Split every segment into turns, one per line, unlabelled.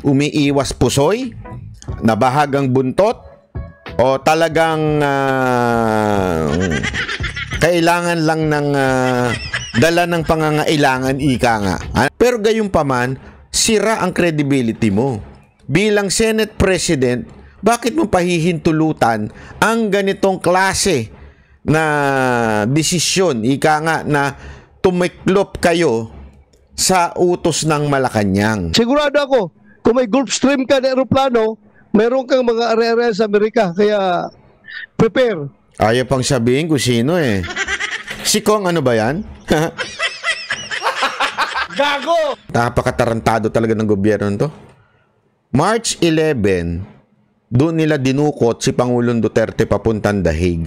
umiiwas pusoy, nabahagang buntot, o talagang kailangan lang ng dala ng pangangailangan, ika nga. Pero gayunpaman, sira ang credibility mo. Bilang Senate President, bakit mo pahihintulutan ang ganitong klase na desisyon, ika nga, na tumiklop kayo sa utos ng Malacanang?
Sigurado ako, kung may Gulfstream ka na aeroplano, mayroon kang mga area sa Amerika, kaya prepare.
Ayaw pang sabihin kung sino eh. Si Kong ano ba yan?
Gago!
Napakatarantado talaga ng gobyerno to. March 11, doon nila dinukot si Pangulong Duterte papuntang Dahig.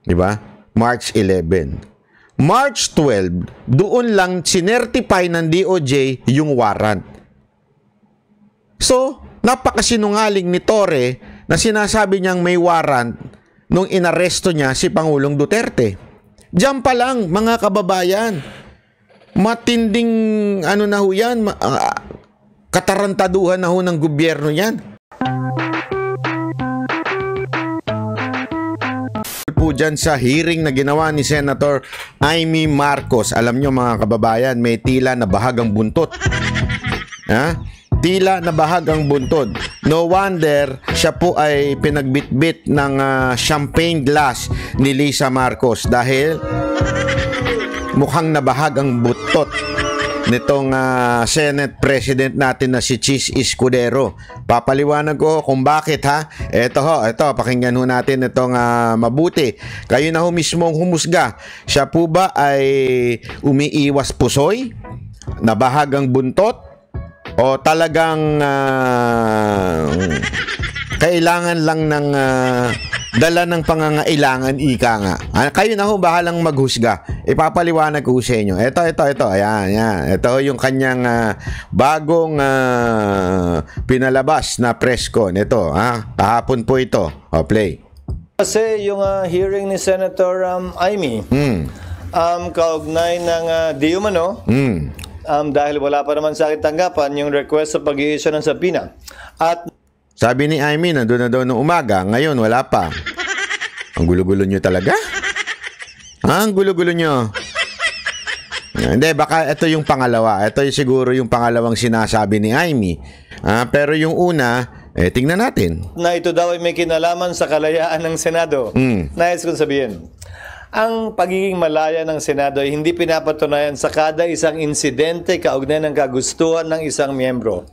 Diba? March 11. March 12, doon lang sinertify ng DOJ yung warrant. So, napakasinungaling ni Torre na sinasabi niyang may warrant nung inaresto niya si Pangulong Duterte. Diyan pa lang, mga kababayan, matinding ano na ho yan, katarantaduhan na ho ng gobyerno yan. Po dyan sa hearing na ginawa ni Senator Amy Marcos. Alam nyo mga kababayan, may tila na bahagang buntot. Ha? Tila na bahagang buntot. No wonder siya po ay pinagbitbit ng champagne glass ni Lisa Marcos dahil mukhang nabahag ang buntot nitong Senate President natin na si Chis Escudero. Papaliwanag ko kung bakit ha. Ito pakinggan ho natin itong mabuti. Kayo na ho mismo humusga. Siya po ba ay umiiwas pusoy, nabahagang buntot, o talagang kailangan lang ng dala ng pangangailangan, ika nga. Kayo na ho bahalang maghusga. Ipapaliwanag ko sa inyo. Ito. Ayan. Ito yung kanyang bagong pinalabas na press con. Ito, kahapon po ito. O, play.
Kasi yung hearing ni Senator Amy, kaugnay ng di umano, dahil wala pa naman sa akin tanggapan yung request sa pag-i-issue ng subpoena. At
sabi ni Amy, nandun na daw ng umaga. Ngayon, wala pa. Ang gulo-gulo nyo talaga? Ang gulo-gulo nyo. Hindi, baka ito yung pangalawa. Ito yung siguro yung pangalawang sinasabi ni Amy. Pero yung una, tingnan natin.
Na ito daw ay may kinalaman sa kalayaan ng Senado. Nais kong sabihin, ang pagiging malaya ng Senado ay hindi pinapatunayan sa kada isang insidente kaugnay ng kagustuhan ng isang miyembro.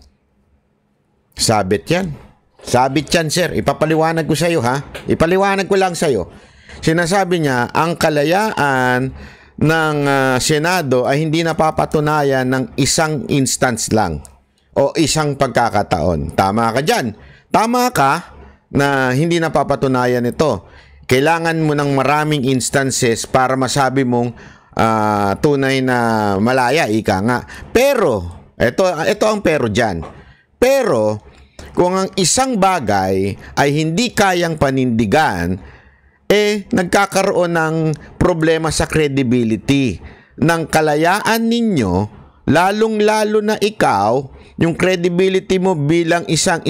Sabit yan. Sabit yan, sir. Ipapaliwanag ko sa iyo, ha? Ipaliwanag ko lang sa iyo. Sinasabi niya, ang kalayaan ng Senado ay hindi napapatunayan ng isang instance lang o isang pagkakataon. Tama ka dyan. Tama ka na hindi napapatunayan ito. Kailangan mo ng maraming instances para masabi mong tunay na malaya, ika nga. Pero, ito ang pero dyan. Pero, kung ang isang bagay ay hindi kayang panindigan, nagkakaroon ng problema sa credibility ng kalayaan ninyo, lalong-lalo na ikaw, yung credibility mo bilang isang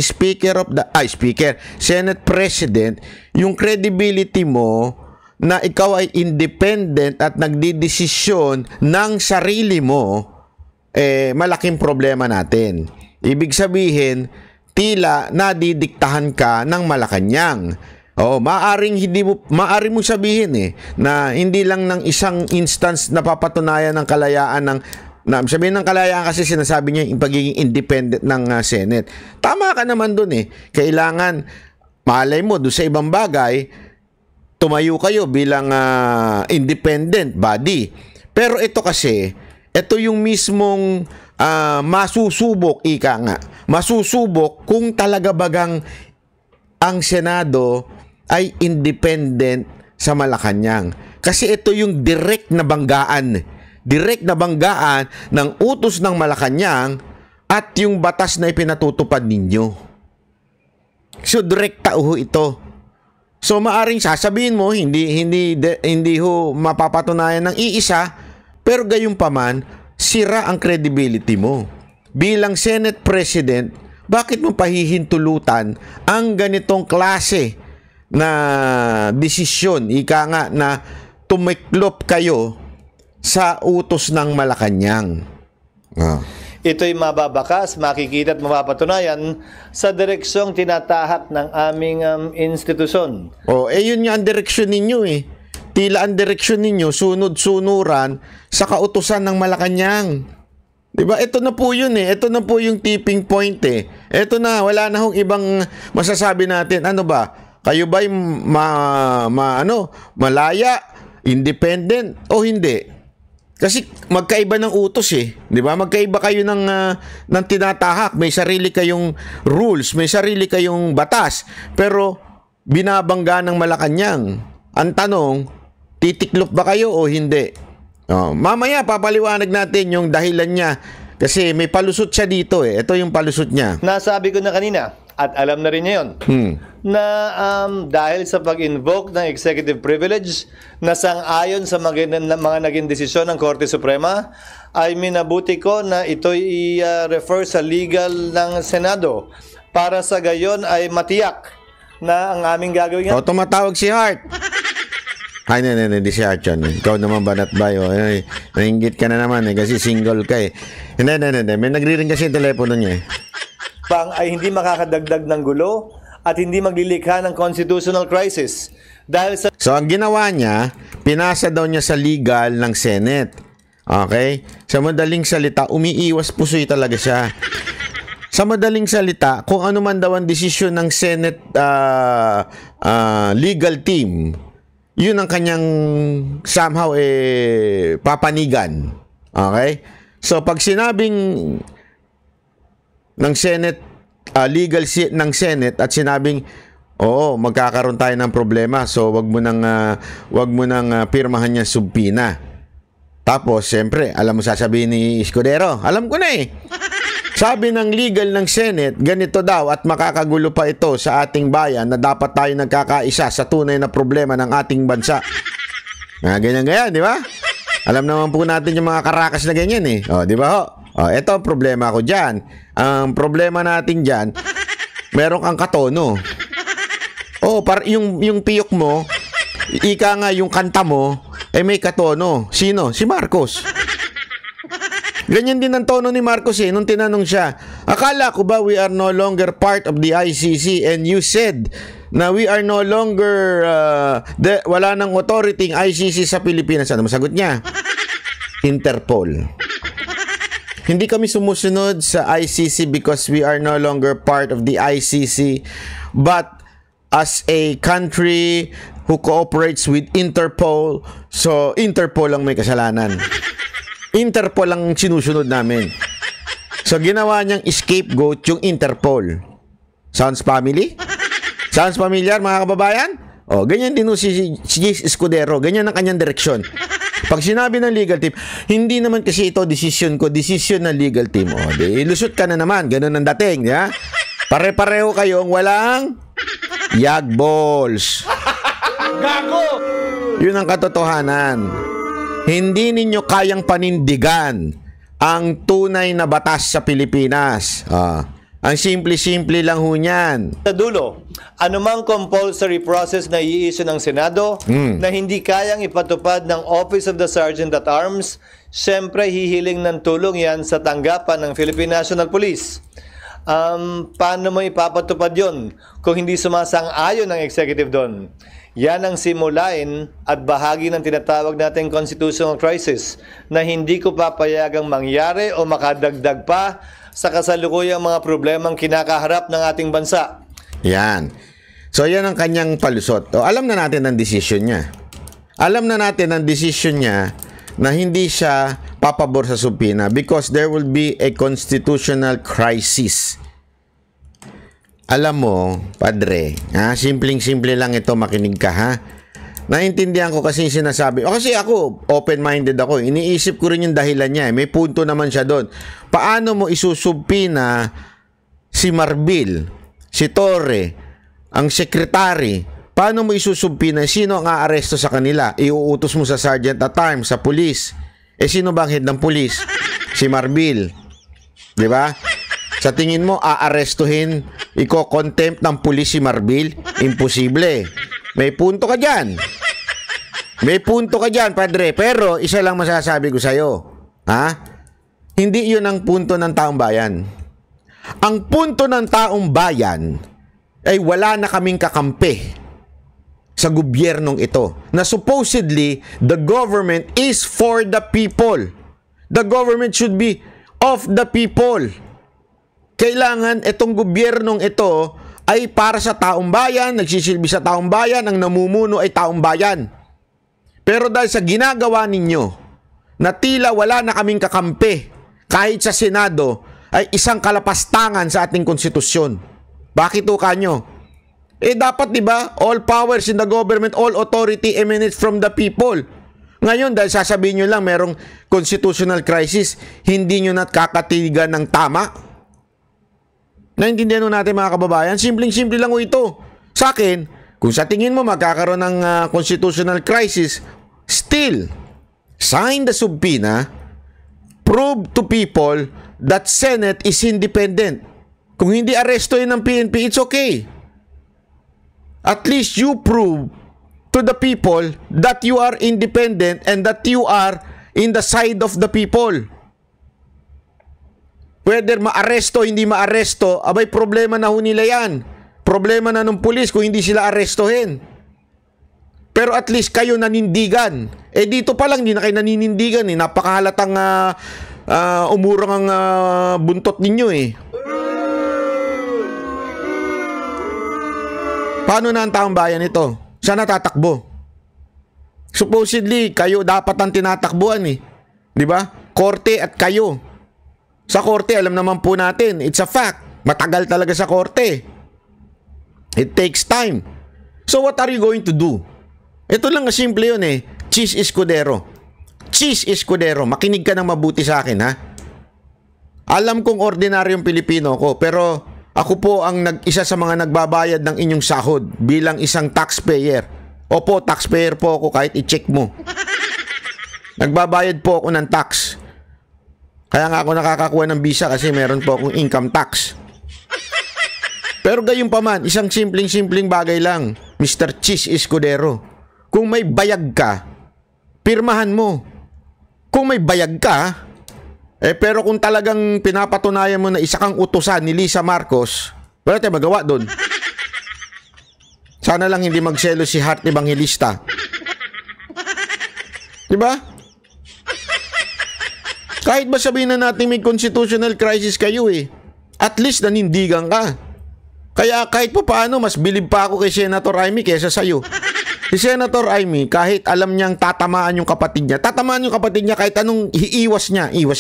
Senate President, yung credibility mo na ikaw ay independent at nagdidesisyon ng sarili mo, malaking problema natin. Ibig sabihin, tila nadidiktahan ka ng Malacanang. Maaring mo sabihin na hindi lang ng isang instance napapatunayan ng kalayaan sabihin ng kalayaan kasi sinasabi niya yung pagiging independent ng Senate. Tama ka naman dun Kailangan, malay mo, doon sa ibang bagay, tumayo kayo bilang independent body. Pero ito kasi, ito yung mismong masusubok, ika nga. Masusubok kung talaga bagang ang Senado ay independent sa Malacanang. Kasi ito yung direct na banggaan ng utos ng Malacanang at yung batas na ipinatutupad ninyo. So direkta ito. So maaring sasabihin mo hindi ho mapapatunayan ng iisa, pero gayunpaman sira ang credibility mo. bilang Senate President, bakit mo pahihintulutan ang ganitong klase na desisyon, ika nga, na tumiklop kayo sa utos ng Malacanang?
Ito'y mababakas, makikita at mapapatunayan sa direksyong tinatahak ng aming institusyon.
Yun nga ang direksyon ninyo eh. Tila ang direksyon ninyo, sunod-sunuran sa kautusan ng Malacanang. Diba? Ito na po yun eh. Ito na po yung tipping point eh. Ito na, wala na hong ibang masasabi natin. Ano ba? Kayo ba'y malaya, independent o hindi? Kasi magkaiba ng utos eh. 'Di ba? Magkaiba kayo ng tinatahak, may sarili kayong rules, may sarili kayong batas, pero binabangga ng Malacanang. Ang tanong, titiklop ba kayo o hindi? Mamaya papaliwanag natin yung dahilan niya kasi may palusot siya dito eh. Ito yung palusot niya.
Nasabi ko na kanina at alam na rin niya yun na dahil sa pag-invoke ng executive privilege na sang-ayon sa mga naging desisyon ng Korte Suprema, ay minabuti ko na ito'y i-refer sa legal ng Senado para sa gayon ay matiyak na ang aming gagawin.
Tumatawag si Hart. Ay, hindi si Hart yun. Ikaw naman banat bayo. Nainggit ka na naman kasi single ka eh. Hindi. May nagriring kasi yung telepono niya eh.
Ay hindi makakadagdag ng gulo at hindi maglilikha ng constitutional crisis. Dahil sa...
So, ang ginawa niya, pinasa daw niya sa legal ng Senate. Okay? Sa madaling salita, umiiwas pusoy talaga siya. Sa madaling salita, kung ano man daw ang desisyon ng Senate legal team, yun ang kanyang somehow papanigan. Okay? So, pag sinabing ng Senate, legal ng Senate at sinabing, magkakaroon tayo ng problema, so wag mo nang pirmahan niya subpina. Tapos, siyempre, alam mo sasabihin ni Escudero, alam ko na eh. Sabi ng legal ng Senate, ganito daw at makakagulo pa ito sa ating bayan na dapat tayo nagkakaisa sa tunay na problema ng ating bansa. Ganyan, di ba? Alam naman po natin yung mga karakas na ganyan eh. Di ba ho? Ito ang problema ko dyan. Ang problema natin dyan, meron kang katono. Yung piyok mo, ika nga yung kanta mo, may katono. Sino? Si Marcos. Ganyan din ang tono ni Marcos eh, nung tinanong siya, akala ko ba we are no longer part of the ICC and you said na we are no longer, wala nang authority ng ICC sa Pilipinas. Ano masagot niya? Interpol. Hindi kami sumusunod sa ICC because we are no longer part of the ICC, but as a country who cooperates with Interpol, so Interpol ang may kasalanan. Interpol ang sinusunod namin. So ginawa niyang scapegoat yung Interpol. Sounds family? Sounds familiar mga kababayan? Ganyan din si Escudero, ganyan ang kanyang direksyon. Pag sinabi ng legal team, hindi naman kasi ito decision ko, decision ng legal team. Ilusot ka na naman, ganun ang dating, ya? Pare-pareho kayong walang yag balls.
Gago!
Yun ang katotohanan. Hindi ninyo kayang panindigan ang tunay na batas sa Pilipinas. Ang simple-simple lang ho niyan.
Sa dulo, anumang compulsory process na i-issue ng Senado na hindi kayang ipatupad ng Office of the Sergeant at Arms, siyempre hihiling ng tulong yan sa tanggapan ng Philippine National Police. Paano mo ipapatupad yon kung hindi sumasang-ayon ng executive doon? Yan ang simulain at bahagi ng tinatawag nating constitutional crisis na hindi ko papayagang mangyari o makadagdag pa sa kasalukuyang mga problemang kinakaharap ng ating bansa.
Yan. So, yan ang kanyang palusot. Alam na natin ang desisyon niya. Alam na natin ang desisyon niya na hindi siya papabor sa subpina because there will be a constitutional crisis. Alam mo, padre, simpleng-simple lang ito, makinig ka ha. Naintindihan ko kasi yung sinasabi. Kasi ako, open-minded ako. Iniisip ko rin yung dahilan niya. May punto naman siya doon. Paano mo isusubpina si Marbil, si Torre, ang sekretary? Paano mo isusubpina? Sino ang aaresto sa kanila? Iuutos mo sa Sergeant at Arms, sa pulis. Sino ba ang head ng pulis? Si Marbil. Di ba? Sa tingin mo, aarestuhin, iko-contempt ng pulis si Marbil? Imposible. May punto ka dyan. May punto ka dyan, padre. Pero, isa lang masasabi ko sa'yo. Ha? Hindi yun ang punto ng taong bayan. Ang punto ng taong bayan ay wala na kaming kakampi sa gobyernong ito. Na supposedly, the government is for the people. The government should be of the people. Kailangan itong gobyernong ito ay para sa taong bayan, nagsisilbi sa taong bayan, ang namumuno ay taong bayan. Pero dahil sa ginagawa ninyo, na tila wala na kaming kakampi, kahit sa Senado, ay isang kalapastangan sa ating konstitusyon. Bakit o kanyo? Dapat, di ba, all powers in the government, all authority emanates from the people. Ngayon, dahil sasabihin nyo lang merong constitutional crisis, hindi nyo nakakatigan ng tama. Naintindihan natin mga kababayan, simpleng-simple lang ito. Sa akin, kung sa tingin mo magkakaroon ng constitutional crisis, still, sign the subpoena, prove to people that Senate is independent. Kung hindi aresto yun ng PNP, it's okay. At least you prove to the people that you are independent and that you are in the side of the people. Whether maaresto, hindi maaresto, abay problema na ho nila yan. Problema na ng pulis kung hindi sila arestohin. Pero at least kayo nanindigan. Dito pa lang, hindi na kayo naninindigan. Napakahalatang umurang ang buntot ninyo Paano na ang taong bayan ito? Saan natatakbo? Supposedly, kayo dapat ang tinatakbuhan Di ba? Korte at kayo. Sa korte, alam naman po natin, it's a fact. Matagal talaga sa korte. It takes time. So what are you going to do? Ito lang simple yun Cheese Escudero. Cheese Escudero. Makinig ka ng mabuti sa akin Alam kong ordinaryong Pilipino ko, pero ako po ang isa sa mga nagbabayad ng inyong sahod bilang isang taxpayer. Opo, taxpayer po ako kahit i-check mo. Nagbabayad po ako ng tax. Kaya nga ako nakakakuha ng visa kasi meron po akong income tax. Pero gayon pa man, isang simpleng bagay lang, Mr. Cheese Escudero. Kung may bayag ka, pirmahan mo. Kung may bayag ka, pero kung talagang pinapatunayan mo na isa kang utusan ni Lisa Marcos, wala tayo magawa doon. Sana lang hindi magselo si Heart Evangelista. Diba? Kahit ba sabihin na natin may constitutional crisis kayo at least nanindigan ka. Kaya kahit pa paano, mas bilib pa ako kay Senator Amy kaysa sa'yo. Si Senator Amy, kahit alam niyang tatamaan yung kapatid niya, kahit anong iniiwas niya yung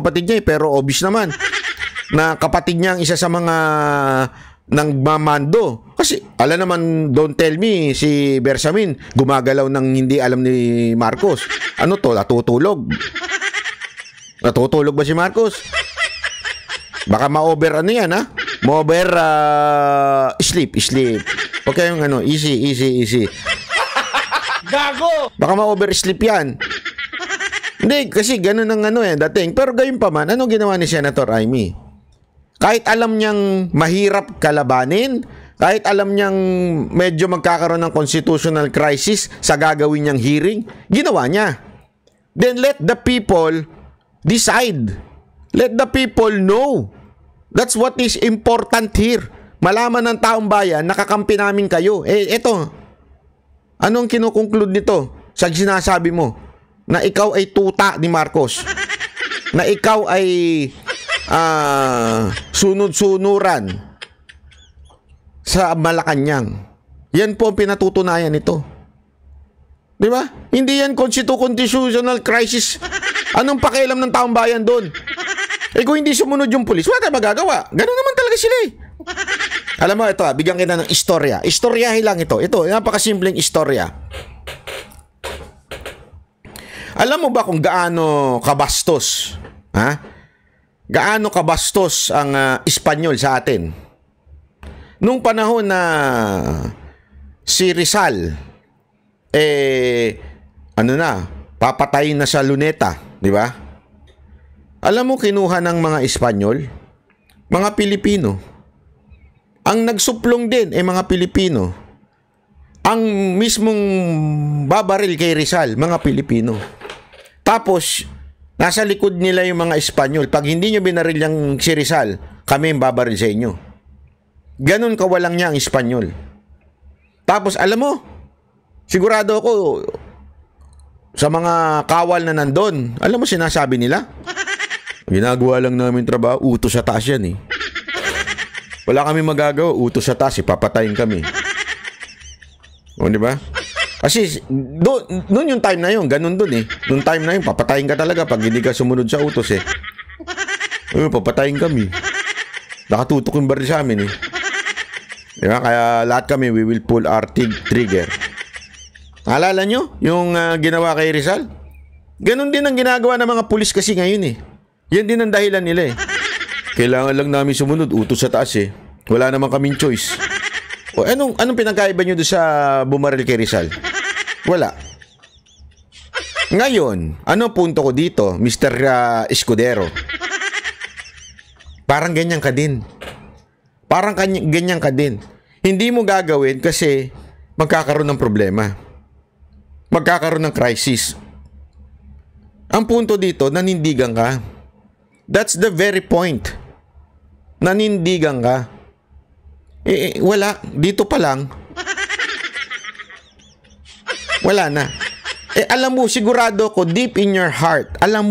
kapatid niya pero obvious naman na kapatid niya ang isa sa mga nagmamando. Kasi, alam naman, don't tell me, si Bersamin, gumagalaw ng hindi alam ni Marcos. Ano to? Natutulog? Natutulog ba si Marcos? Baka ma-over Ma-over sleep. Okay yung easy.
Gago!
Baka ma-oversleep yan. Hindi, kasi ganun ang dating. Pero gayon pa man, ano ginawa ni Senator Amy? Kahit alam niyang mahirap kalabanin, kahit alam niyang medyo magkakaroon ng constitutional crisis sa gagawin niyang hearing, ginawa niya. Then let the people decide. Let the people know. That's what is important here. Malaman ng taong bayan, nakakampi namin kayo. Eto, anong kinukonclude nito sa sinasabi mo? Na ikaw ay tuta ni Marcos. Na ikaw ay sunod-sunuran sa Malacanang. Yan po ang pinatutunayan nito. Di ba? Hindi yan constitutional crisis. Anong pakialam ng taong bayan doon? Kung hindi sumunod yung pulis, wala tayong magagawa. Ganun naman talaga sila Alam mo, ito bigyan kita ng istorya. Istoryahin lang ito. Ito, napakasimpleng istorya. Alam mo ba kung gaano kabastos? Gaano kabastos ang Espanyol sa atin? Nung panahon na si Rizal, papatayin na sa Luneta, di ba? Alam mo, kinuha ng mga Espanyol, mga Pilipino. Ang nagsuplong din ay mga Pilipino. Ang mismong babaril kay Rizal, mga Pilipino. Tapos, nasa likod nila yung mga Espanyol. Pag hindi nyo binaril yung si Rizal, kami yung babaril sa inyo. Ganon kawalang niya ang Espanyol. Tapos, alam mo, sigurado ako, sa mga kawal na nandun, alam mo sinasabi nila? Ginagawa lang namin trabaho, utos sa taas yan eh. Wala kami magagawa, utos sa taas, ipapatayin kami. O, di ba? Kasi, noon yung time na yun, ganun dun eh. Noong time na yun, papatayin ka talaga pag hindi ka sumunod sa utos eh. Papatayin kami. Nakatutok yung baril sa amin eh. Di ba? Kaya lahat kami, we will pull our trigger. Alala nyo yung ginawa kay Rizal? Ganun din ang ginagawa ng mga pulis kasi ngayon eh. Yan din ang dahilan nila eh. Kailangan lang namin sumunod, utos sa taas eh. Wala naman kaming choice. O anong pinagkaiba nyo doon sa bumaril kay Rizal? Wala. Ngayon, ano punto ko dito, Mr. Escudero? Parang ganyan ka din. Parang ganyan ka din. Hindi mo gagawin kasi magkakaroon ng problema. Magkakaroon ng crisis. Ang punto dito, nanindigan ka. That's the very point. Nanindigan ka. Wala. Dito pa lang. Wala na. Alam mo, sigurado ko, deep in your heart, alam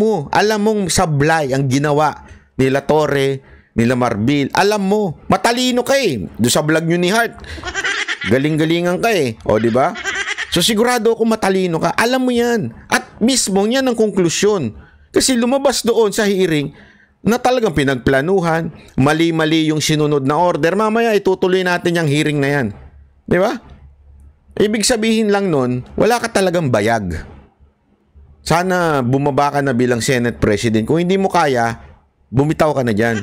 mong sablay ang ginawa nila Torre, nila Marbil. Alam mo, matalino ka eh. Doon sa vlog nyo ni Hart. Galing-galingan ka eh. O, di ba? So, sigurado ako matalino ka. Alam mo yan. At mismo, yan ang konklusyon. Kasi lumabas doon sa hearing na talagang pinagplanuhan, mali-mali yung sinunod na order. Mamaya, itutuloy natin yung hearing na yan. Di ba? Ibig sabihin lang nun, wala ka talagang bayag. Sana bumaba ka na bilang Senate President. Kung hindi mo kaya, bumitaw ka na dyan.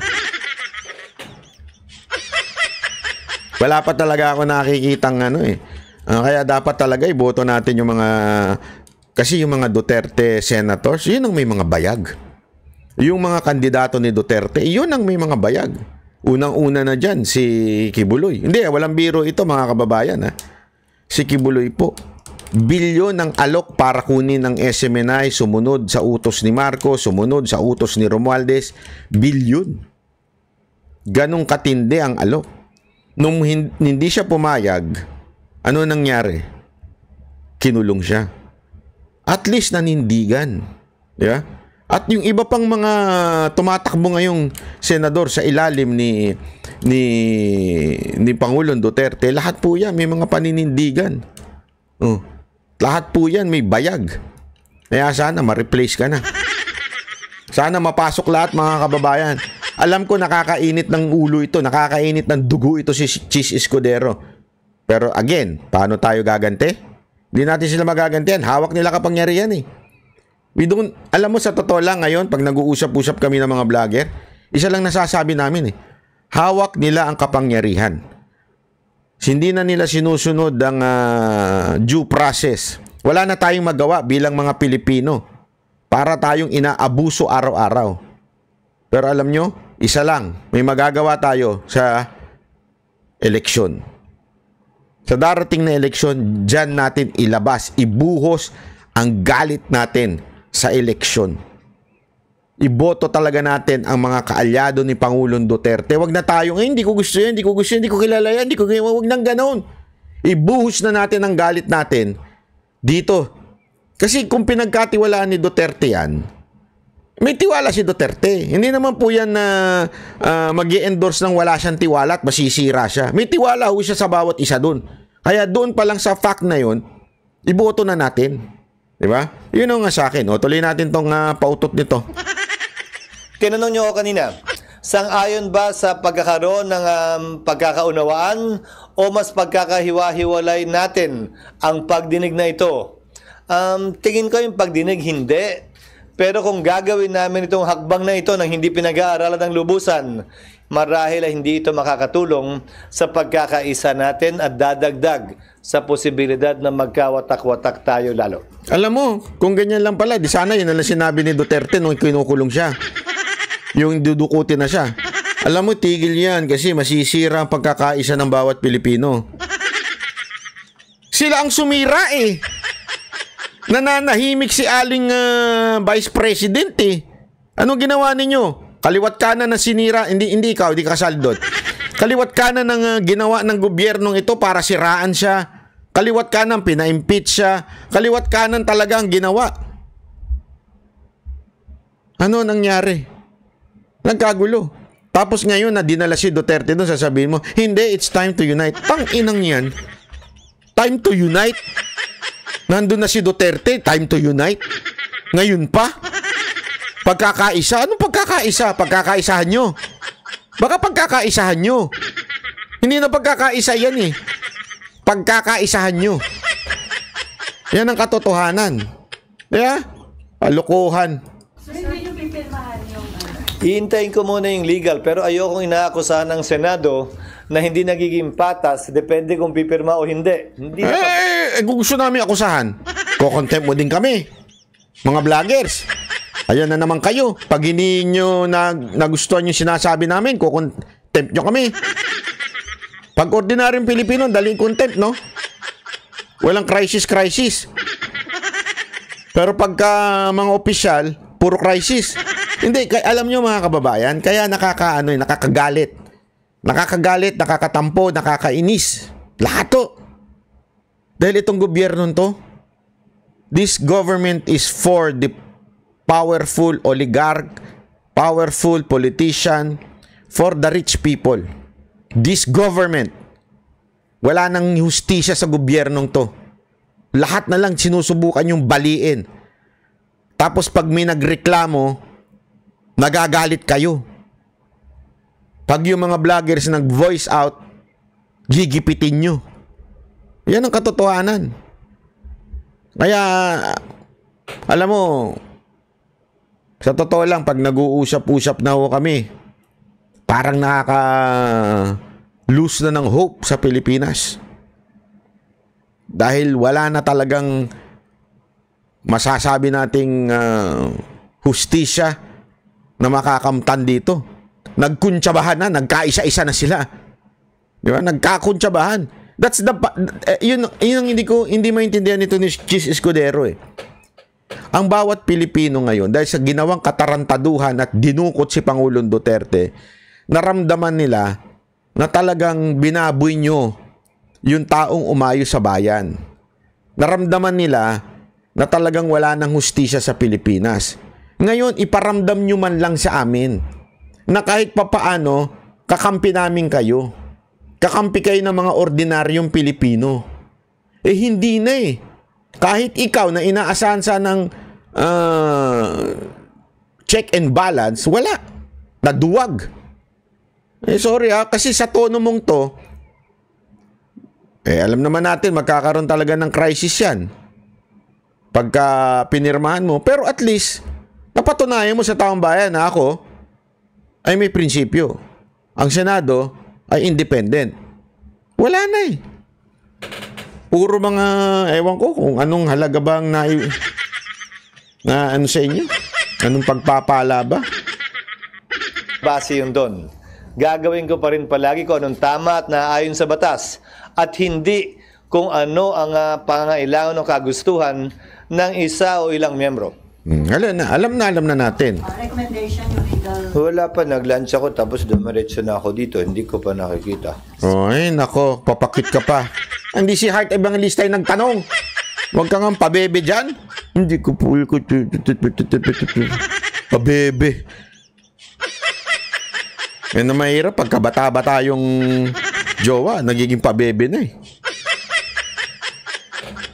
Wala pa talaga ako nakikitang ano eh. Kaya dapat talaga iboto natin yung mga... Kasi yung mga Duterte senators, yun ang may mga bayag. Yung mga kandidato ni Duterte, yun ang may mga bayag. Unang-una na dyan, si Kibuloy. Hindi, walang biro ito mga kababayan. Ha? Si Kibuloy po. Bilyon ng alok para kunin ng SMNI, sumunod sa utos ni Marcos, sumunod sa utos ni Romualdez. Bilyon. Ganong katindi ang alok. Nung hindi siya pumayag, ano nangyari? Kinulong siya. At least nanindigan. Yeah? At yung iba pang mga tumatakbo ngayong senador sa ilalim ni Pangulong Duterte, lahat po yan may mga paninindigan. Lahat po yan may bayag. Kaya sana ma-replace ka na. Sana mapasok lahat mga kababayan. Alam ko nakakainit ng ulo ito, nakakainit ng dugo ito si Chis Escudero. Pero again, paano tayo gagante? Hindi natin sila magagantihan. Hawak nila kapangyarihan eh. Alam mo sa totoo lang ngayon, pag nag-uusap-usap kami ng mga vlogger, isa lang nasasabi namin eh. Hawak nila ang kapangyarihan. Hindi na nila sinusunod ang due process. Wala na tayong magawa bilang mga Pilipino para tayong inaabuso araw-araw. Pero alam nyo, isa lang, may magagawa tayo sa eleksyon. Sa darating na eleksyon, dyan natin ilabas, ibuhos ang galit natin sa eleksyon. Iboto talaga natin ang mga kaalyado ni Pangulong Duterte. Wag na tayo, hindi ko gusto yan, hindi ko kilala yan, wag nang ganon. Ibuhos na natin ang galit natin dito. Kasi kung pinagkatiwalaan ni Duterte yan, may tiwala si Duterte. Hindi naman po yan na mag-i-endorse ng wala siyang tiwala at masisira siya. May tiwala ho siya sa bawat isa doon. Kaya doon pa lang sa fact na yun, iboto na natin. Diba? Yun ang nga sa akin. O, tuloy natin tong pautot nito.
Tinanong nyo ako kanina, sang-ayon ba sa pagkakaroon ng pagkakaunawaan o mas pagkakahiwa-hiwalay natin ang pagdinig na ito? Tingin ko yung pagdinig, hindi. Pero kung gagawin namin itong hakbang na ito nang hindi pinag-aaralan ng lubusan, marahil ay hindi ito makakatulong sa pagkakaisa natin at dadagdag sa posibilidad na magkawatak-watak tayo lalo.
Alam mo, kung ganyan lang pala, di sana yun na lang sinabi ni Duterte nung kinukulong siya. yung dudukutin na siya. Alam mo, tigil yan kasi masisira ang pagkakaisa ng bawat Pilipino. Sila ang sumira eh. Nananahimik si aling Vice President eh. Anong ginawa ninyo? Kaliwat kanan na sinira, hindi ikaw, hindi ka saldot. Kaliwat kanan ng ginawa ng gobyernong ito para siraan siya. Kaliwat kanan, pina-impeach siya. Kaliwat kanan talaga ang ginawa. Ano nangyari? Nagkagulo. Tapos ngayon na dinala si Duterte doon, sasabihin mo, hindi, it's time to unite. Tang-inang yan. Time to unite? Nandun na si Duterte, time to unite? Ngayon pa? Pagkakaisa? Anong pagkakaisa? Pagkakaisahan nyo. Baka pagkakaisahan nyo. Hindi na pagkakaisa yan eh. Pagkakaisahan nyo. Yan ang katotohanan. Yeah? Alokohan.
Iintayin ko muna yung legal, pero ayokong inaakusahan ng Senado na hindi nagiging patas, depende kung pipirma o hindi. Hindi
kung gusto namin akusahan, kukontempt mo din kami. Mga vloggers. Ayan na naman kayo. Pag hindi nyo nagustuhan yung sinasabi namin, kukontempt nyo kami. Pag ordinaryong Pilipino, daling contempt, no? Walang crisis. Pero pagka mga opisyal, puro crisis. Hindi, alam nyo mga kababayan, kaya nakakagalit. Nakakagalit, nakakatampo, nakakainis. Lahat to. Dahil itong gobyerno to, this government is for the powerful oligarch, powerful politician, for the rich people. This government, wala nang hustisya sa gobyernong to. Lahat na lang sinusubukan yung baliin. Tapos pag may nagreklamo, nagagalit kayo. Pag yung mga vloggers nag-voice out, gigipitin nyo. Yan ang katotohanan. Kaya, alam mo, sa totoo lang, pag nag-uusap-usap na ho kami, parang nakaka-lose na ng hope sa Pilipinas. Dahil wala na talagang masasabi nating hustisya na makakamtan dito. Nagkuntsabahan na, nagkaisa-isa na sila. Di ba? Nagkakuntsabahan. That's the yun ang hindi maintindihan nito ni Chis Escudero eh. Ang bawat Pilipino ngayon dahil sa ginawang katarantaduhan at dinukot si Pangulong Duterte, naramdaman nila na talagang binaboy nyo yung taong umayo sa bayan. Naramdaman nila na talagang wala nang hustisya sa Pilipinas. Ngayon, iparamdam nyo man lang sa amin na kahit papaano, kakampi namin kayo. Kakampi kayo ng mga ordinaryong Pilipino. Eh, hindi na eh. Kahit ikaw na inaasahan sa ng check and balance, wala. Naduwag. Eh, sorry kasi sa tono mong to, alam naman natin, magkakaroon talaga ng crisis yan. Pagka pinirmahan mo. Pero at least, napatunayan mo sa taong bayan na ako ay may prinsipyo. Ang Senado ay independent. Wala na eh. Puro mga, ewan ko kung anong halaga bang na ano sa inyo? Anong pagpapala ba?
Base yun doon. Gagawin ko pa rin palagi kung anong tama at naayon sa batas at hindi kung ano ang pangangailangan o kagustuhan ng isa o ilang miyembro.
Alam na natin.
Recommendation yung legal.
Wala pa, nag-lunch ako tapos dumiretso na ako dito. Hindi ko pa nakikita.
Ay, nako, papakit ka pa. Hindi si Heart Evangelista yung nagtanong. Huwag ka nga pabebe dyan. Hindi ko po pabebe. Yan na mahirap. Pagkabata-bata yung jowa, nagiging pabebe na eh.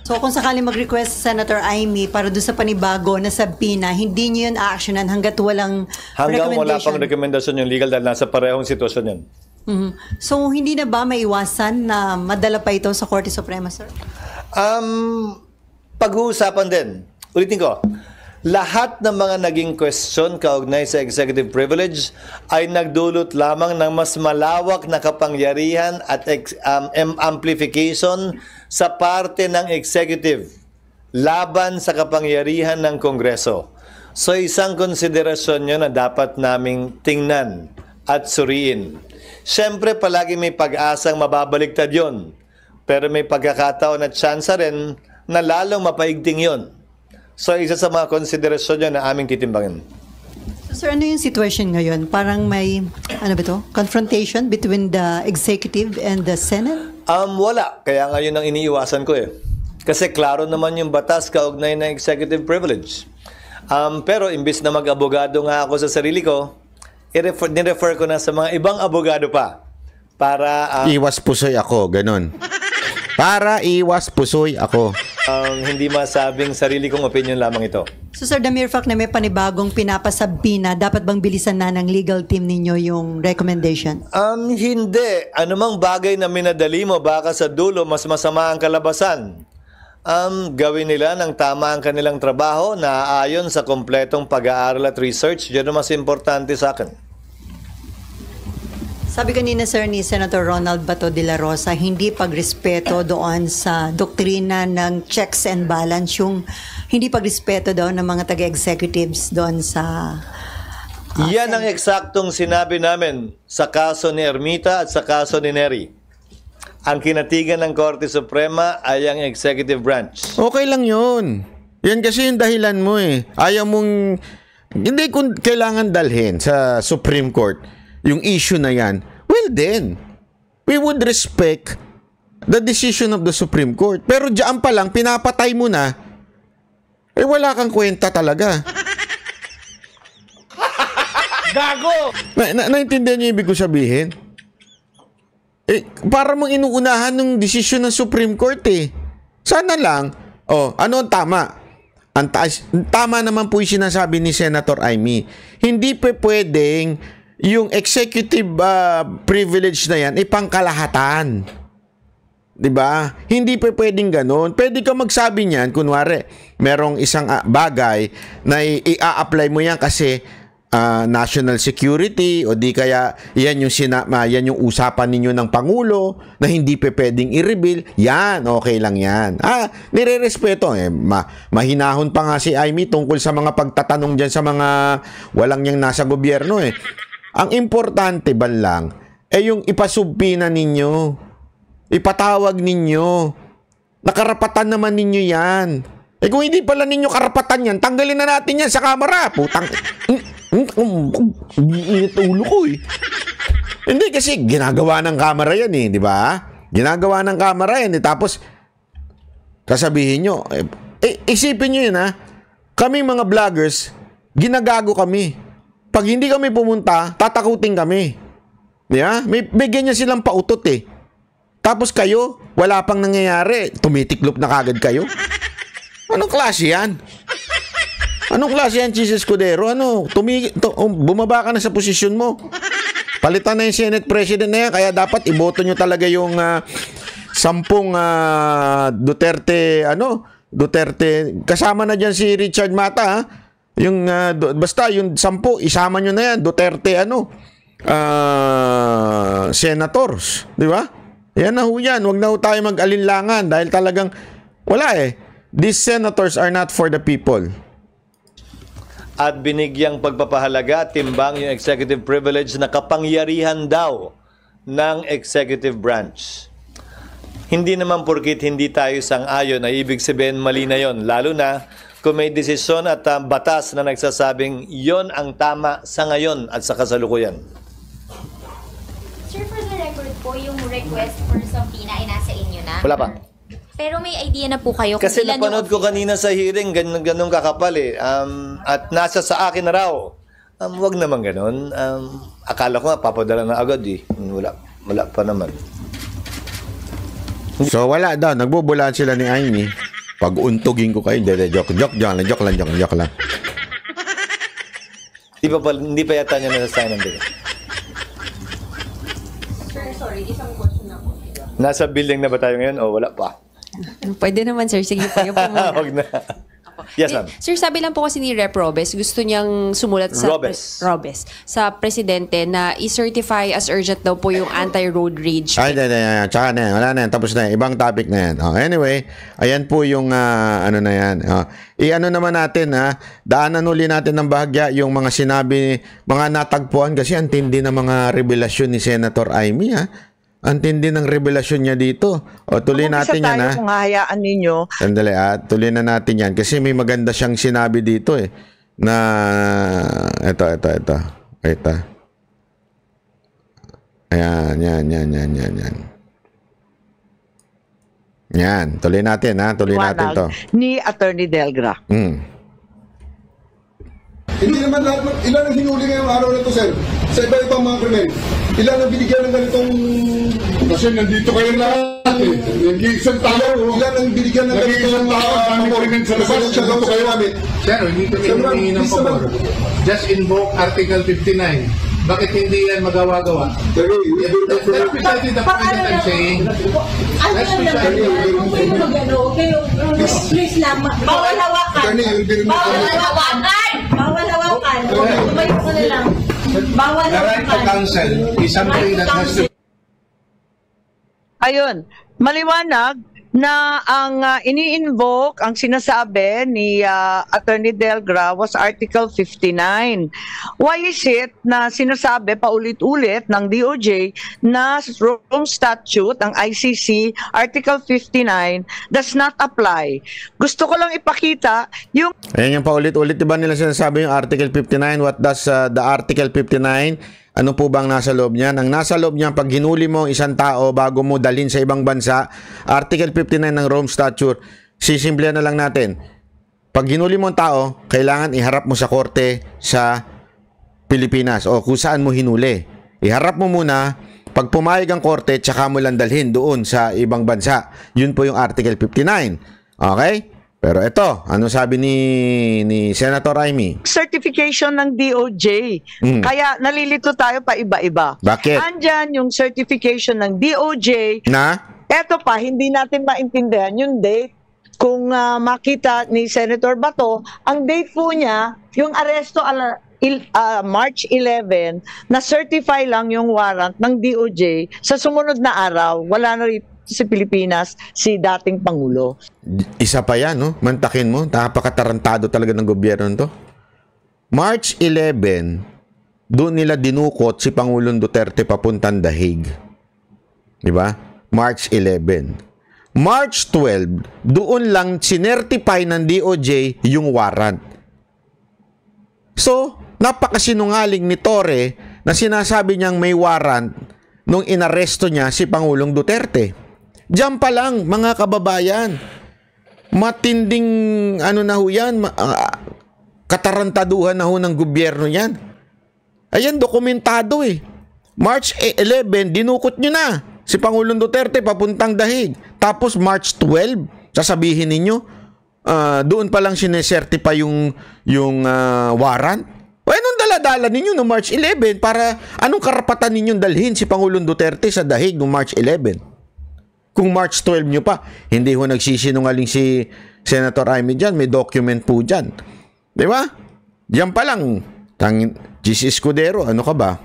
So kung sakaling mag-request Senator Amy para doon sa panibago na sabina, hindi niyo yun a-actionan hanggat walang
hanggang
recommendation?
Wala pang rekomendasyon yung legal dahil nasa parehong sitwasyon yan.
So hindi na ba maiwasan na madala pa ito sa Korte Suprema, sir?
Pag-uusapan din. Ulitin ko. Lahat ng mga naging question kaugnay sa executive privilege ay nagdulot lamang ng mas malawak na kapangyarihan at amplification sa parte ng executive laban sa kapangyarihan ng Kongreso. So isang konsiderasyon nyo na dapat naming tingnan at suriin. Siyempre palagi may pag-asang mababaliktad yon. Pero may pagkakataon at tsansa rin na lalong mapaigting yon. So isa sa mga konsiderasyon nyo na aming titimbangin.
So, sir, ano yung situation ngayon? Parang may, ano ba ito? Confrontation between the executive and the Senate?
Wala. Kaya ngayon ang iniiwasan ko eh. Kasi klaro naman yung batas kaugnay ng executive privilege. Pero imbis na mag-abogado nga ako sa sarili ko, nirefer ko na sa mga ibang abogado pa. Para
Iwas pusoy ako, ganun. Para iwas pusoy ako.
hindi masabing sarili kong opinion lamang ito.
So, sir, the mere fact na may panibagong pinapasabina, dapat bang bilisan na ng legal team ninyo yung recommendation?
Hindi. Anumang bagay na minadali mo, baka sa dulo mas masama ang kalabasan. Gawin nila ng tama ang kanilang trabaho na ayon sa kompletong pag-aaral at research. Yun ang mas importante sa akin.
Sabi kanina, sir, ni Senator Ronald Bato de la Rosa, hindi pagrespeto doon sa doktrina ng checks and balance, yung hindi pagrespeto daw ng mga taga-executives doon sa...
Yan ang eksaktong sinabi namin sa kaso ni Ermita at sa kaso ni Neri. Ang kinatigan ng Korte Suprema ay ang executive branch.
Okay lang yun. Yan kasi yung dahilan mo eh. Ayaw mong... Hindi kung kailangan dalhin sa Supreme Court yung issue na yan. Well then, we would respect the decision of the Supreme Court. Pero diyan pa lang, pinapatay mo na, eh wala kang kwenta talaga.
Gago!
Naintindihan niyo yung ibig ko sabihin? Eh, para mong inuunahan ng desisyon ng Supreme Court eh. Sana lang, ano ang tama? Tama naman po yung sinasabi ni Senator Amy. Hindi pa pwedeng yung executive privilege na yan ipangkalahatan. 'Di ba? Hindi pa pwedeng ganoon. Pwede ka magsabi niyan, kunwari, merong isang bagay na i-apply mo yan kasi national security o di kaya yan yung usapan ninyo ng Pangulo na hindi pa pwedeng i-reveal. Yan, okay lang yan. Nire-respeto. Mahinahon pa nga si Amy tungkol sa mga pagtatanong dyan sa mga walang yang nasa gobyerno eh. Ang importante ba lang yung ipasubpina ninyo, ipatawag ninyo, nakarapatan naman ninyo yan. Kung hindi pala ninyo karapatan yan, tanggalin na natin yan sa kamera. Putang init ulo ko eh. Hindi kasi ginagawa ng kamera yan eh, di ba? Ginagawa ng kamera yan eh. Tapos sasabihin nyo, isipin nyo yun ha, kaming mga vloggers, ginagago kami. Pag hindi kami pumunta, tatakutin kami. Yeah? May ganyan silang pautot eh. Tapos kayo, wala pang nangyayari. Tumitiklop na kagad kayo. Anong klase yan? Anong klase yan, Chis Escudero? Bumaba ka na sa posisyon mo. Palitan na yung Senate President na yan. Kaya dapat iboto nyo talaga yung 10 Duterte, kasama na dyan si Richard Mata, ha? Yung basta yung 10 isama nyo na yan, Duterte senators, di ba? Yan na ho yan. Huwag na ho tayo mag-alinlangan dahil talagang wala eh. These senators are not for the people.
At binigyang pagpapahalaga, timbang yung executive privilege na kapangyarihan daw ng executive branch. Hindi naman porkit hindi tayo sang-ayon ay ibig sabihin mali na yon, lalo na kung may desisyon at batas na nagsasabing yon ang tama sa ngayon at sa kasalukuyan.
Sir, for the record po, yung request for subpoena ay nasa inyo na?
Wala pa.
Pero may idea na po kayo kung
Kasi
ilan
napanood ko kanina sa hearing, ganun kakapal eh. At nasa sa akin na raw. Wag naman ganun. Akala ko nga papadala na agad eh. Wala pa naman.
So wala daw, nagbubulaan sila ni Amy. Pag untugin ko kayo, joke lang.
Hindi pa yata niya nasasign ng bill.
Sir, sorry, isang question na po.
Nasa building na ba tayo ngayon o wala pa?
Pwede naman, sir. Sige po, yung po muna.
Wag na. Yes, ma'am.
Sir, sabi lang po kasi ni Rep. Robes, gusto niyang sumulat sa
Robes.
sa presidente na i-certify as urgent daw po yung anti-road rage.
Ay, tsaka na yan. Wala na yan. Tapos na yan. Ibang topic na yan. Anyway, ayan po yung ano na yan. I-ano naman natin, daanan uli natin ng bahagya yung mga sinabi, mga natagpuan kasi ang tindi ng mga revelasyon ni Senator Amy, Ang tindi ng revelasyon niya dito. Tuloy natin yan,
kung hahayaan ninyo.
Sandali, tuloy na natin yan. Kasi may maganda siyang sinabi dito, na, ito. Ayan. Yan, tuloy natin, tuloy natin to.
Ni Attorney Delgra.
Hindi naman lahat, ilan ang hinuli ngayong araw na ito, sir? Sa iba-ibang mga krimen. Ilan ang binigyan ng ganitong... Kasi nandito kayo lahat Nag-iisang tao. Ilan ang binigyan ng ganitong... Nag-iisang tao. Dami krimen sa labas. Nandito kayo namin.
Sir, hindi kami humingi ng pabor. Just invoke Article 59. Bakit hindi yan magawa-gawa? That's precisely the point that I'm saying. That's precisely the point.
Please lang, bawal hawakan. Bawal hawakan. Bawal hawakan. Tumayo ka na lang. Bawal hawakan.
The right to counsel is something that has to...
Ayun, maliwanag na ang ini-invoke, ang sinasabi ni Attorney Delgra was Article 59. Why is it na sinasabi paulit-ulit ng DOJ na Rome Statute, ang ICC, Article 59, does not apply? Gusto ko lang ipakita yung...
Ayan yung paulit-ulit, diba nila sinasabi yung Article 59? What does the Article 59? Ano po bang nasa loob niyan? Ang nasa loob niyan, pag hinuli mo isang tao bago mo dalhin sa ibang bansa, Article 59 ng Rome Statute, sisimplihan na lang natin. Pag hinuli mo ang tao, kailangan iharap mo sa korte sa Pilipinas o kung saan mo hinuli. Iharap mo muna, pag pumayag ang korte, tsaka mo lang dalhin doon sa ibang bansa. Yun po yung Article 59. Okay? Pero ito, ano sabi ni Senator Amy?
Certification ng DOJ. Kaya nalilito tayo pa iba-iba.
Bakit?
Andyan yung certification ng DOJ.
Na?
Eto pa, hindi natin maintindihan yung date. Kung makita ni Senator Bato, ang date po niya, yung aresto March 11, na certify lang yung warrant ng DOJ sa sumunod na araw. Wala na rito sa Pilipinas si dating Pangulo.
Isa pa yan, no? Mantakin mo. Napakatarantado talaga ng gobyerno to. March 11, doon nila dinukot si Pangulong Duterte papuntang The Hague. Diba? March 11. March 12, doon lang sinertify ng DOJ yung warrant. So, napakasinungaling ni Torre na sinasabi niyang may warrant nung inaresto niya si Pangulong Duterte. Diyan pa lang, mga kababayan, matinding na ho yan, katarantaduhan na ho ng gobyerno yan. Ayan, dokumentado March 11, dinukot nyo na si Pangulong Duterte papuntang The Hague. Tapos March 12, sasabihin ninyo, doon pa lang sinesertify yung warrant. O anong dala-dala ninyo no March 11 para anong karapatan ninyong dalhin si Pangulong Duterte sa The Hague no March 11? Kung March 12 nyo pa, hindi ho nagsisinungaling si Senator Amy dyan. May document po dyan. Di ba? Diyan pa lang. GC Escudero, ano ka ba?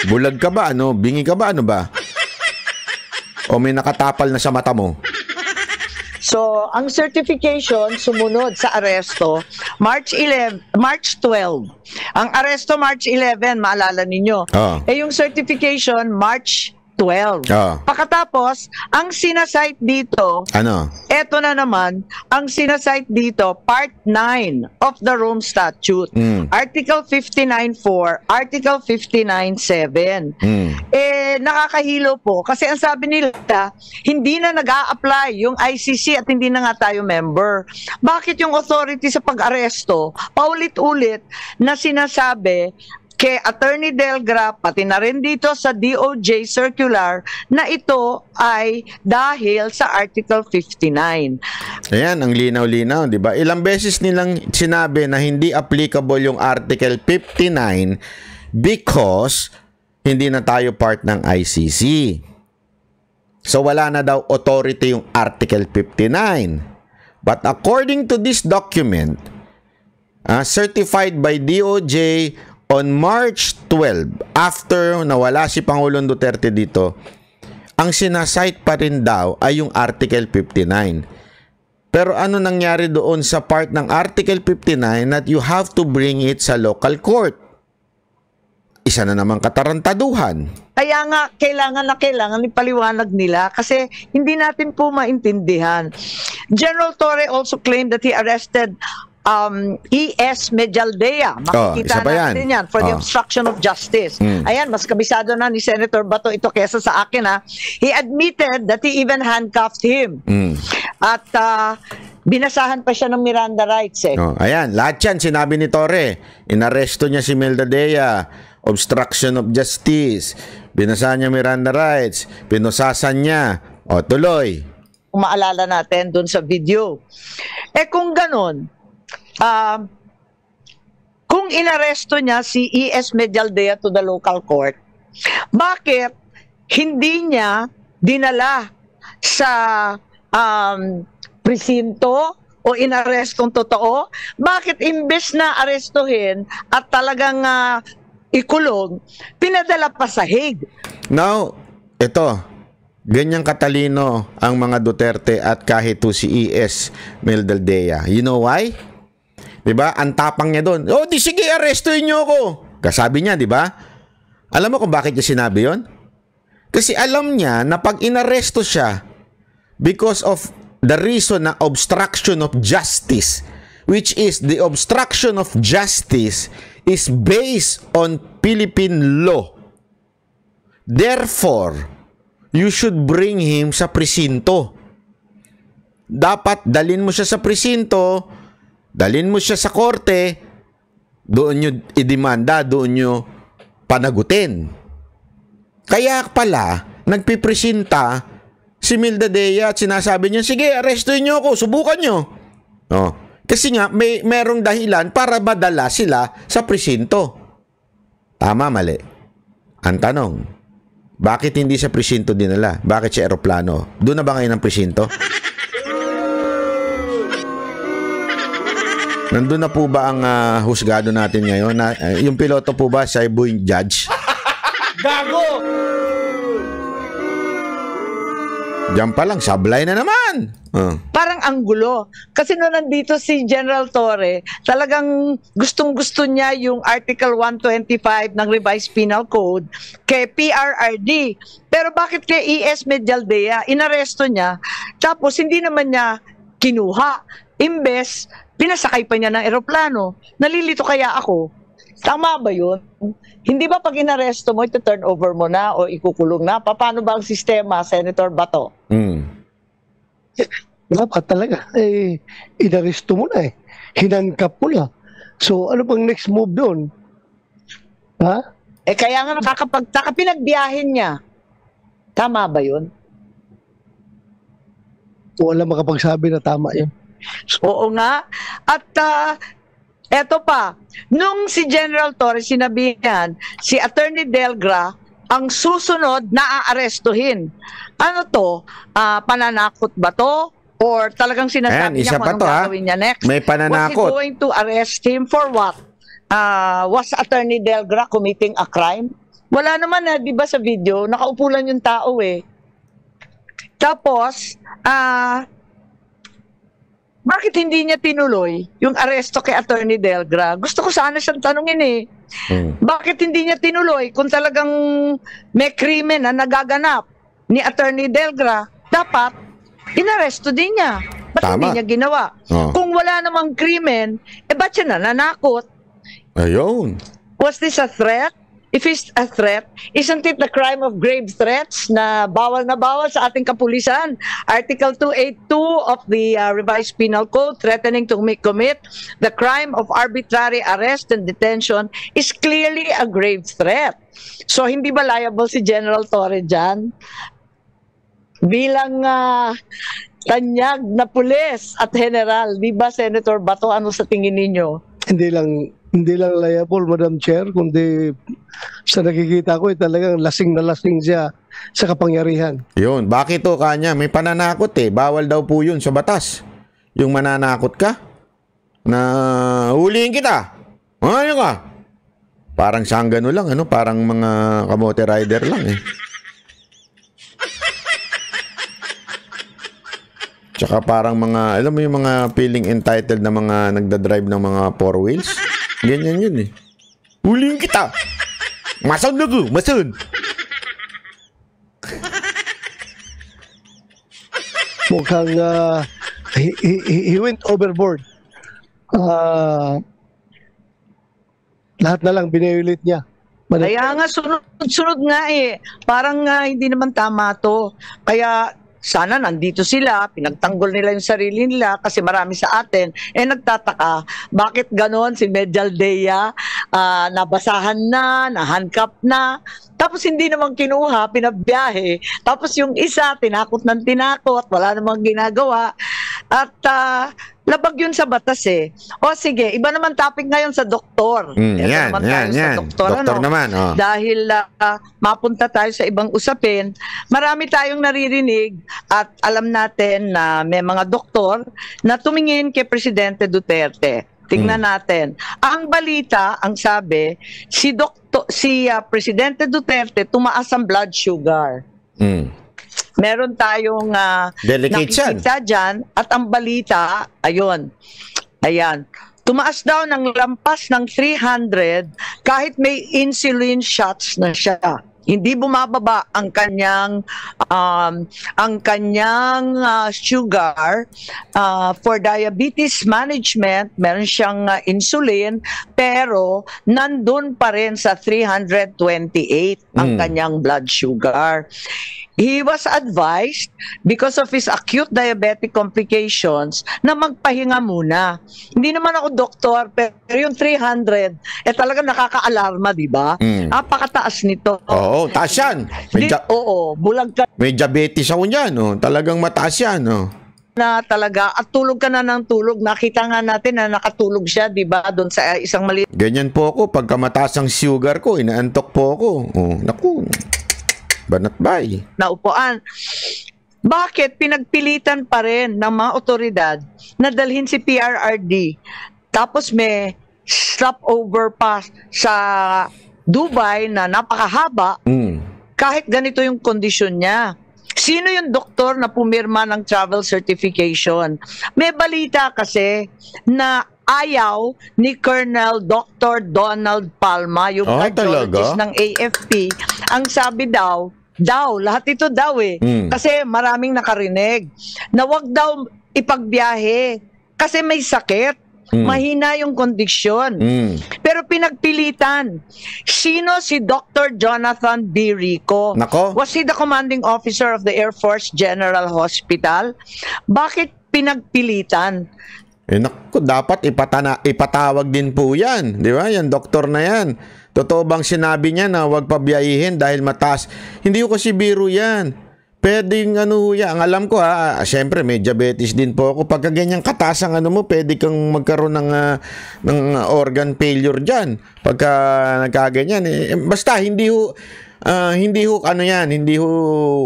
Bulag ka ba? Ano? Bingi ka ba? Ano ba? O may nakatapal na sa mata mo?
So, ang certification sumunod sa aresto March 12. Ang aresto March 11, maalala ninyo. Yung certification March 12. Pakatapos, ang sinasite dito, eto na naman, ang sinasite dito, Part 9 of the Rome Statute. Article 59.4, Article 59.7. Nakakahilo po, kasi ang sabi nila, hindi na nag-a-apply yung ICC at hindi na nga tayo member. Bakit yung authority sa pag-aresto, paulit-ulit na sinasabi, kay Attorney Delgra, pati na rin dito sa DOJ circular, na ito ay dahil sa Article 59.
Ayan, ang linaw-linaw, di ba? Ilang beses nilang sinabi na hindi applicable yung Article 59 because hindi na tayo part ng ICC. So wala na daw authority yung Article 59. But according to this document, certified by DOJ on March 12, after nawala si Pangulong Duterte dito, ang sinasite pa rin daw ay yung Article 59. Pero ano nangyari doon sa part ng Article 59 that you have to bring it sa local court? Isa na namang katarantaduhan.
Kaya nga, kailangan ipaliwanag nila kasi hindi natin po maintindihan. General Torre also claimed that he arrested E.S. Medialdea. Makikita natin yan for the obstruction of justice. Ayan, mas kabisado na ni Senator Bato ito kesa sa akin ha. He admitted that he even handcuffed him. At binasahan pa siya ng Miranda rights eh.
Ayan, lahat yan sinabi ni Torre. Inaresto niya si Medialdea, obstruction of justice, binasahan niya Miranda rights, pinusasan niya. O, tuloy.
Kung maalala natin dun sa video. Eh kung ganon, kung inaresto niya si E.S. Medialdea to the local court, bakit hindi niya dinala sa presinto o inarestong totoo? Bakit imbes na arestuhin at talagang ikulong, pinadala pa sa Hague?
Now, ito, ganyang katalino ang mga Duterte at kahit to si E.S. Medialdea. You know why? Diba? Ang tapang niya doon. Oh, di sige, arestuhin niyo ako. Kasabi niya, diba? Alam mo kung bakit niya sinabi yon? Kasi alam niya na pag inaresto siya because of the reason na obstruction of justice, which is the obstruction of justice is based on Philippine law. Therefore, you should bring him sa presinto. Dapat dalin mo siya sa presinto, dalin mo siya sa korte, doon nyo idemanda, doon nyo panagutin. Kaya pala, nagpipresinta si Medialdea at sinasabi niya, sige, arestuhin nyo ako, subukan nyo. Kasi nga, merong dahilan para madala sila sa presinto. Tama, mali. Ang tanong, bakit hindi sa presinto dinala? Bakit sa eroplano? Doon na ba ngayon ang presinto? Nandun na po ba ang husgado natin ngayon? Yung piloto po ba, siya po yung judge?
Gago!
Diyan pa lang, sablay na naman.
Parang anggulo. Kasi nung nandito si General Torre, talagang gustong-gusto niya yung Article 125 ng Revised Penal Code kay PRRD. Pero bakit kay E.S. Medialdea, inaresto niya, tapos hindi naman niya kinuha. Imbes, pinasakay pa niya ng eroplano. Nalilito kaya ako. Tama ba yun? Hindi ba pag inaresto mo, ito turn over mo na o ikukulong na? Paano ba ang sistema, Senator Bato?
Dapat talaga. Inaresto mo na eh. Hinangkap mo na. So, ano bang next move doon? Ha?
Kaya nga nakakapagtaka, pinagbiyahin niya. Tama ba yun?
Wala makapagsabi na tama yun.
Oo nga. At eto pa, nung si General Torre sinabihan, si Attorney Delgra ang susunod na aarestuhin. Ano to? Pananakot ba to? Or talagang sinasabi niya kung anong gagawin niya next?
May pananakot.
Was he going to arrest him for what? Was Attorney Delgra committing a crime? Wala naman na, di ba sa video, nakaupo lang yung tao eh. Tapos, bakit hindi niya tinuloy yung aresto kay Attorney Delgra? Gusto ko sana siyang tanungin eh. Bakit hindi niya tinuloy kung talagang may krimen na nagaganap ni Attorney Delgra? Dapat, inaresto din niya. Ba't hindi niya ginawa? Kung wala namang krimen, ba't siya nananakot?
Ayun.
Was this a threat? If it's a threat, isn't it the crime of grave threats na bawal sa ating kapulisan? Article 282 of the Revised Penal Code, threatening to commit the crime of arbitrary arrest and detention is clearly a grave threat. So, hindi ba liable si General Torre dyan? Bilang tanyag na pulis at general, di ba, Senator Bato, ano sa tingin ninyo?
Hindi lang liable, Madam Chair, kundi sa nakikita ko talagang lasing na lasing siya sa kapangyarihan.
Yun, bakit to kanya? May pananakot eh. Bawal daw po yun sa batas. Yung mananakot ka? Na huliin kita. Ano ka? Parang siyang gano lang, ano? Parang mga kamote rider lang eh. Tsaka parang mga, alam mo yung mga feeling entitled na mga nagdadrive ng mga four wheels? Ganyan yun eh. Huliin kita! Masad na ko! Masad!
Mukhang he went overboard. Lahat na lang binayulit niya.
Kaya nga, sunod nga eh. Parang hindi naman tama to. Kaya sana nandito sila, pinagtanggol nila yung sarili nila kasi marami sa atin. Nagtataka, bakit ganon si Medialdea, nabasahan na, nahandcuff na, tapos hindi naman kinuha, pinabiyahe. Tapos yung isa, tinakot ng tinakot, wala namang ginagawa. At labag yun sa batas eh. O sige, iba naman topic ngayon sa doktor.
Yan. Doktor
ano?
Naman. Oh.
Dahil mapunta tayo sa ibang usapin, marami tayong naririnig at alam natin na may mga doktor na tumingin kay Presidente Duterte. Tingnan natin. Ang balita, ang sabi, si Presidente Duterte tumaas ang blood sugar. Meron tayong nakikita dyan at ang balita, ayun, ayan, tumaas daw ng lampas ng 300 kahit may insulin shots na siya. Hindi bumababa ang kanyang sugar for diabetes management. Meron siyang insulin pero nandun pa rin sa 328 ang kanyang blood sugar. He was advised because of his acute diabetic complications na magpahinga muna. Hindi naman ako doktor, pero yung 300, talagang nakaka-alarma, di ba? Napakataas nito.
Oo, taas yan.
Bulag ka.
May diabetes ako niyan, talagang mataas yan.
Na talaga, at tulog ka na ng tulog. Nakita nga natin na nakatulog siya, di ba? Doon sa isang maliit.
Ganyan po ako, pagka mataas ang sugar ko, inaantok po ako. Naku. Banatbay.
Naupuan. Bakit pinagpilitan pa rin ng mga otoridad na dalhin si PRRD? Tapos may stopover pa sa Dubai na napakahaba. Kahit ganito yung kondisyon niya. Sino yung doktor na pumirma ng travel certification? May balita kasi na ayaw ni Colonel Dr. Donald Palma, yung cardiologist ng AFP. Ang sabi daw, lahat ito daw kasi maraming nakarinig, na wag daw ipagbiyahe kasi may sakit. Mahina yung kondisyon. Pero pinagpilitan. Sino si Dr. Jonathan B. Rico?
Nako.
Was he the commanding officer of the Air Force General Hospital? Bakit pinagpilitan?
Naku, dapat ipatawag din po yan. Di ba? Yan, doktor na yan. Totoo bang sinabi niya na huwag pabiyahihin dahil mataas? Hindi ko kasi biro yan. Pwedeng yan. Ang alam ko syempre may diabetes din po ako. Pagka ganyang kataas ang mo, pwede kang magkaroon ng organ failure dyan. Pagka nagkaganyan. Basta hindi ho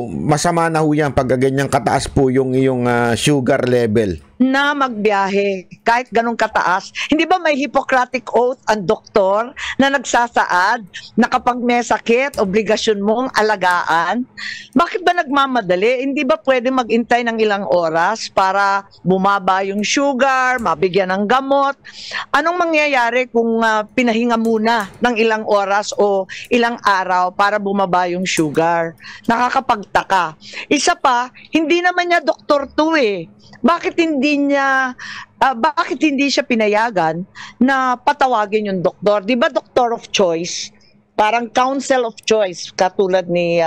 masama na ho yan pagka ganyang kataas po yung iyong sugar level.
Na magbiyahe kahit ganun kataas. Hindi ba may Hippocratic Oath ang doktor na nagsasaad na kapag may sakit, obligasyon mong alagaan? Bakit ba nagmamadali? Hindi ba pwede magintay ng ilang oras para bumaba yung sugar, mabigyan ng gamot? Anong mangyayari kung pinahinga muna ng ilang oras o ilang araw para bumaba yung sugar? Nakakapagtaka. Isa pa, hindi naman niya doktor to Bakit hindi siya pinayagan na patawagin yung doktor? Di ba doctor of choice? Parang counsel of choice katulad ni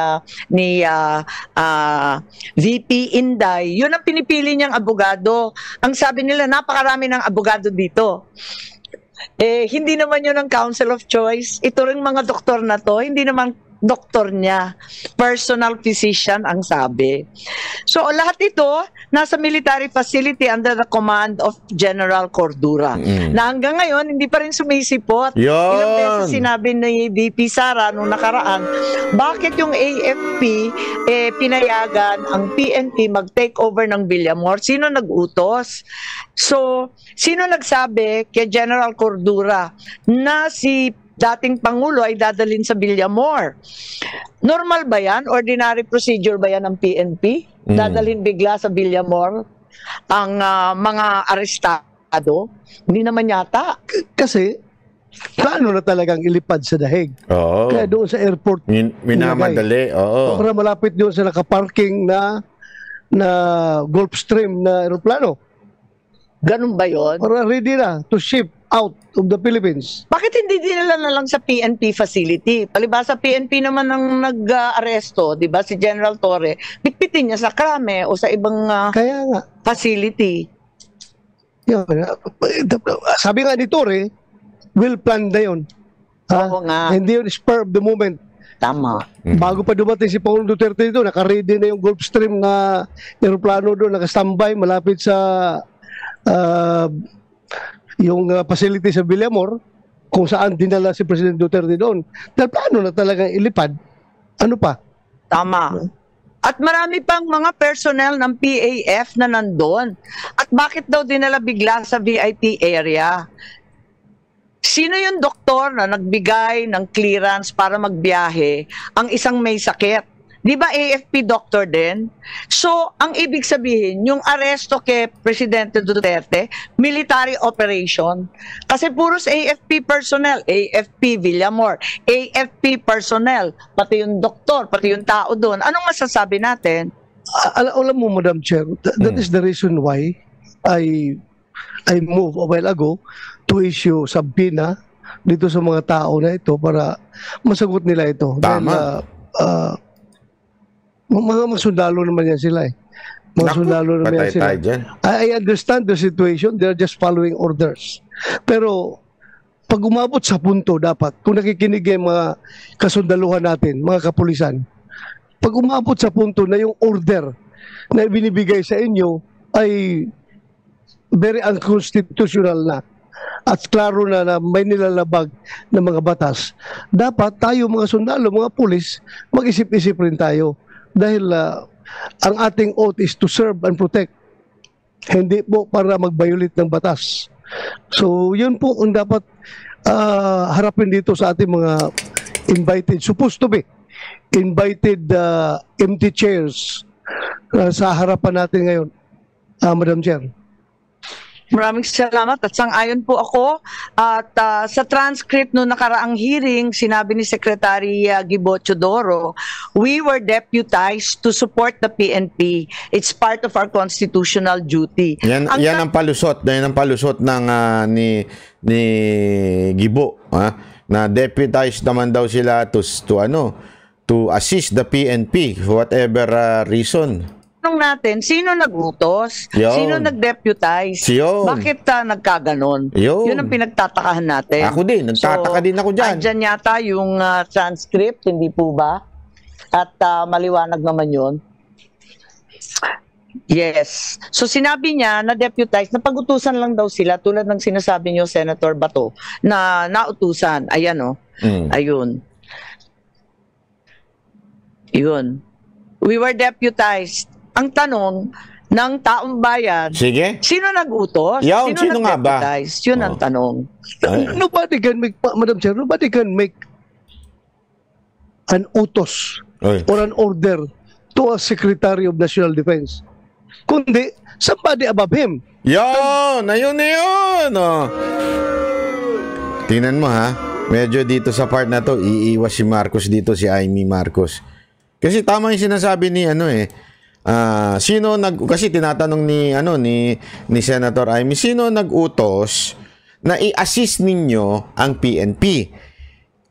VP Inday. Yun ang pinipili niyang abogado. Ang sabi nila, napakarami ng abogado dito. Hindi naman yun ang counsel of choice. Ito ring mga doktor na to, hindi naman doktor niya. Personal physician ang sabi. So lahat ito nasa military facility under the command of General Cordura. Na hanggang ngayon hindi pa rin sumisipot. Ilang beses sinabi ni VP Sara nung nakaraan, bakit yung AFP pinayagan ang PNP mag-take over ng Villamor? Sino nag-utos? So, sino nagsabi kay General Cordura na si dating Pangulo ay dadalhin sa Villamor? Normal ba yan? Ordinary procedure ba yan ng PNP? Dadalhin bigla sa Villamor ang mga arestado? Hindi naman yata.
Kasi, paano na talagang ilipad sa dahig? Kaya doon sa airport,
minamadali.
Para malapit doon sa nakaparking na Gulfstream na aeroplano.
Ganun ba yun?
Para ready na to ship out of the Philippines.
Bakit hindi dinala na lang sa PNP facility? Palibhasa PNP naman ang nag-aresto, di ba? Si General Torre, bitbitin niya sa Krame o sa ibang
kaya nga
facility.
Sabi nga ni Torre, will plan na yun.
Oo nga.
Hindi yun spur of the moment.
Tama.
Bago pa dumating si Pangulong Duterte dito, naka-ready na yung Gulfstream na aeroplano doon, naka-standby malapit sa yung facility sa Villamor, kung saan dinala si President Duterte doon. Dahil paano na talagang ilipad? Ano pa?
Tama. At marami pang mga personnel ng PAF na nandun. At bakit daw dinala bigla sa VIP area? Sino yung doktor na nagbigay ng clearance para magbiyahe ang isang may sakit? Di ba AFP doctor din? So, ang ibig sabihin, yung aresto kay Presidente Duterte, military operation. Kasi puros AFP personnel, AFP Villamor, AFP personnel, pati yung doktor, pati yung tao doon. Anong masasabi natin?
Alam mo, Madam Chair, that is the reason why I moved a while ago to issue subpoena dito sa mga tao na ito para masagot nila ito.
Tama.
Dahil, mga sundalo naman yan sila Mga sundalo naman yan sila. I understand the situation. They're just following orders. Pero pag umabot sa punto dapat, kung nakikinig yung mga kasundaluhan natin, mga kapulisan, pag umabot sa punto na yung order na binibigay sa inyo ay very unconstitutional na at klaro na may nilalabag ng mga batas, dapat tayo mga sundalo, mga pulis, mag-isip-isip rin tayo. Dahil ang ating oath is to serve and protect. Hindi po para mag-violate ng batas. So, yun po ang dapat harapin dito sa ating mga invited, supposed to be invited empty chairs sa harapan natin ngayon, Madam Chair.
Maraming salamat at sang-ayon po ako. At sa transcript no nakaraang hearing, sinabi ni Secretary Gibo Chodoro, we were deputized to support the PNP. It's part of our constitutional duty.
Yan ang palusot, ng ni Gibo, na deputized naman daw sila to assist the PNP for whatever reason.
Natin, sino nag-utos? Sino nag-deputize? Bakit nagkaganon? Yun ang pinagtatakahan natin.
Ako din, nagtataka din ako dyan.
Andyan yata yung transcript, hindi po ba? At maliwanag naman yun. Yes. So sinabi niya na deputize, na pag-utusan lang daw sila, tulad ng sinasabi niyo, Senator Bato, na nautusan. Ayan o. Ayun. Yun. We were deputized. Ang tanong ng taong bayan,
sige,
sino nag-utos?
Sino nga ba?
Yun ang tanong.
Nobody can make, Madam Chair, nobody can make an utos or an order to a Secretary of National Defense. Kundi, somebody above him.
Ayun na yun. Tingnan mo medyo dito sa part na to, iiwas si Marcos dito, si Amy Marcos. Kasi tama yung sinasabi ni kasi tinatanong ni Senator Amy, sino nag-utos na i-assist ninyo ang PNP?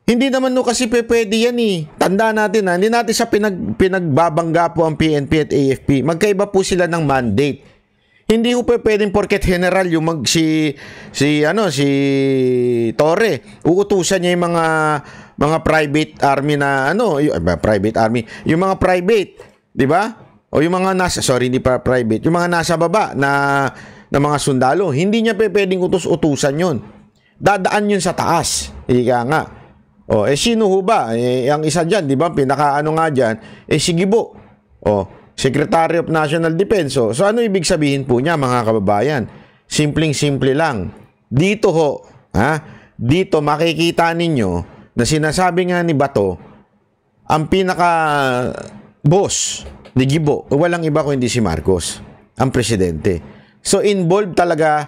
Hindi naman kasi pwede yan Tanda natin hindi natin sa pinagbabangga po ang PNP at AFP. Magkaiba po sila ng mandate. Hindi ko pwedeng porket general yung si Torre, uutusan niya yung mga private army na private army, yung mga private, 'di ba? O yung mga hindi pa private, yung mga nasa baba na mga sundalo, hindi niya pwedeng utos-utusan 'yon. Dadaan 'yun sa taas. Ika nga. O sino ho ba? Ang isa diyan, 'di ba? Pinaka-ano nga diyan, si Gibo. Secretary of National Defense. So ano ibig sabihin po niya, mga kababayan? Simpleng-simple lang. Dito dito makikita ninyo na sinasabi nga ni Bato, ang pinaka-boss ni Gibo, walang iba kundi si Marcos, ang presidente. So involved talaga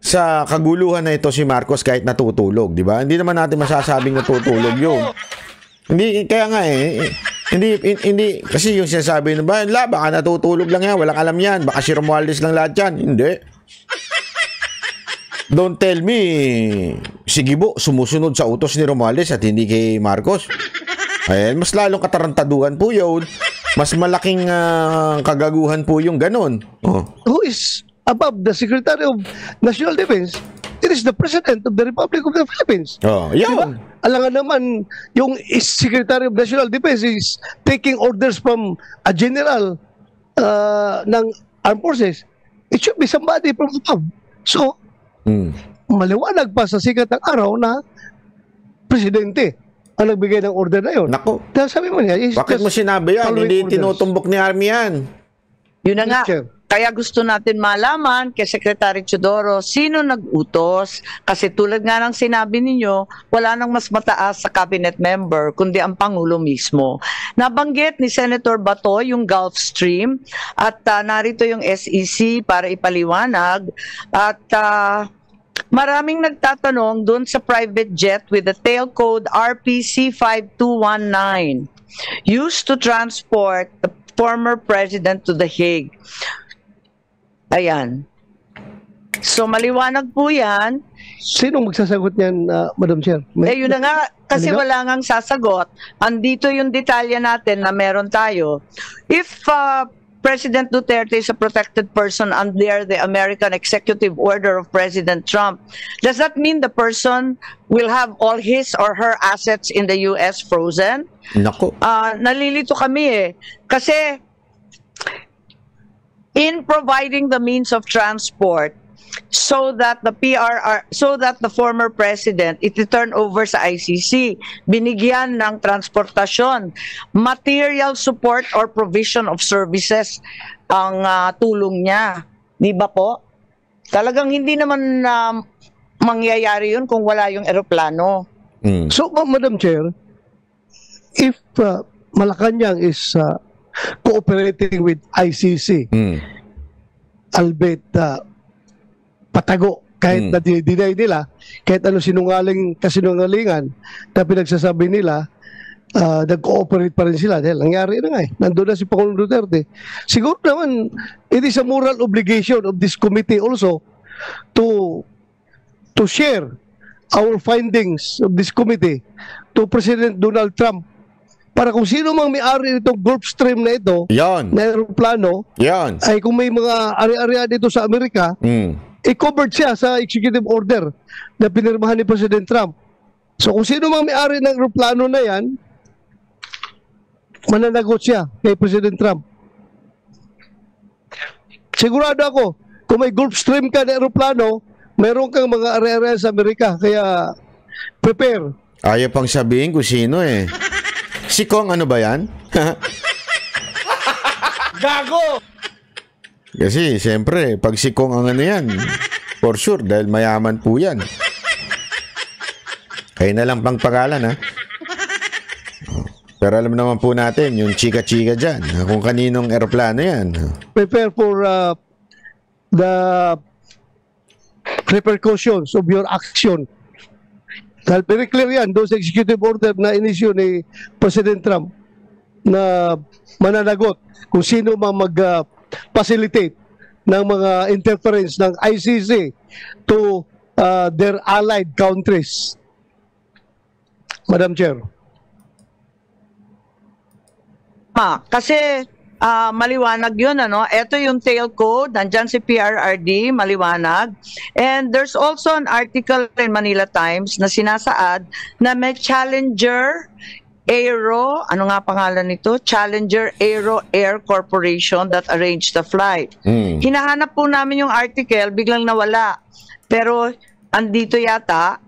sa kaguluhan na ito si Marcos kahit natutulog, di ba? Hindi naman natin masasabing natutulog yun. Hindi, kaya nga hindi, kasi yung sinasabi na baka natutulog lang yan, walang alam yan, baka si Romualdez lang lahat yan. Hindi. Don't tell me, si Gibo sumusunod sa utos ni Romualdez at hindi kay Marcos. Mas lalong katarantaduhan po yun. Mas malaking kagaguhan po yung ganon.
Who is above the Secretary of National Defense? It is the President of the Republic of the Philippines.
Yan.
Diba? Alangan naman, yung Secretary of National Defense is taking orders from a general ng armed forces. It should be somebody from above. So, maliwanag pa sa sikat ng araw na presidente ang nagbigay ng order na yun.
Nako.
Dahil sabi mo niya,
bakit mo sinabi yan? Hindi tinutumbok ni Army yan.
Yun na nga. Kaya gusto natin malaman kay Secretary Teodoro sino nag-utos, kasi tulad nga ng sinabi ninyo, wala nang mas mataas sa cabinet member kundi ang Pangulo mismo. Nabanggit ni Senator Bato yung Gulf Stream at narito yung SEC para ipaliwanag at maraming nagtatanong doon sa private jet with the tail code RPC 5219 used to transport the former president to The Hague. Ayan. So, maliwanag po yan.
Sinong magsasagot niyan, Madam Chair?
Yun na nga, kasi wala ngang sasagot. Andito yung detalye natin na meron tayo. If President Duterte is a protected person under the American Executive Order of President Trump, does that mean the person will have all his or her assets in the U.S. frozen?
Nako.
Nalilito kami kasi in providing the means of transport so that the former president iti-turn over sa ICC, binigyan ng transportasyon, material support or provision of services ang tulong niya. Di ba po? Talagang hindi naman mangyayari yun kung wala yung eroplano.
So, Madam Chair, if Malacanang is cooperating with ICC, albeit patago, kahit na dinay nila, kahit ano kasinungalingan na pinagsasabi nila, nag-cooperate pa rin sila dahil nangyari na nga nandun na si Pangulong Duterte. Siguro naman, it is a moral obligation of this committee also to share our findings of this committee to President Donald Trump para kung sino mang may-ari nitong Gulf Stream na ito, na aeroplano, ay kung may mga ari-arian dito sa Amerika, i-covered siya sa executive order na pinirmahan ni President Trump. So kung sino mang may-ari ng aeroplano na yan, mananagot siya kay President Trump. Sigurado ako, kung may Gulf Stream ka na aeroplano, mayroon kang mga ari-arian sa Amerika, kaya prepare.
Ayaw pang sabihin kung sino Si Kong, ano ba yan?
Gago!
Kasi, siyempre, pag si Kong ang ano yan, for sure, dahil mayaman po yan. Kaya na lang pang pangalan, ha? Pero alam naman po natin, yung chika-chika dyan, kung kaninong eroplano yan.
Prepare for the repercussions of your action. Dahil very clear yan, doon sa executive order na inisyu ni President Trump na mananagot kung sino mang mag-facilitate ng mga interference ng ICC to their allied countries. Madam Chair.
Kasi maliwanag yun, ano? Ito yung tail code, nandyan si PRRD, maliwanag. And there's also an article in Manila Times na sinasaad na may Challenger Aero, ano nga pangalan nito? Challenger Aero Air Corporation that arranged the flight. Hinahanap po namin yung article, biglang nawala. Pero andito yata,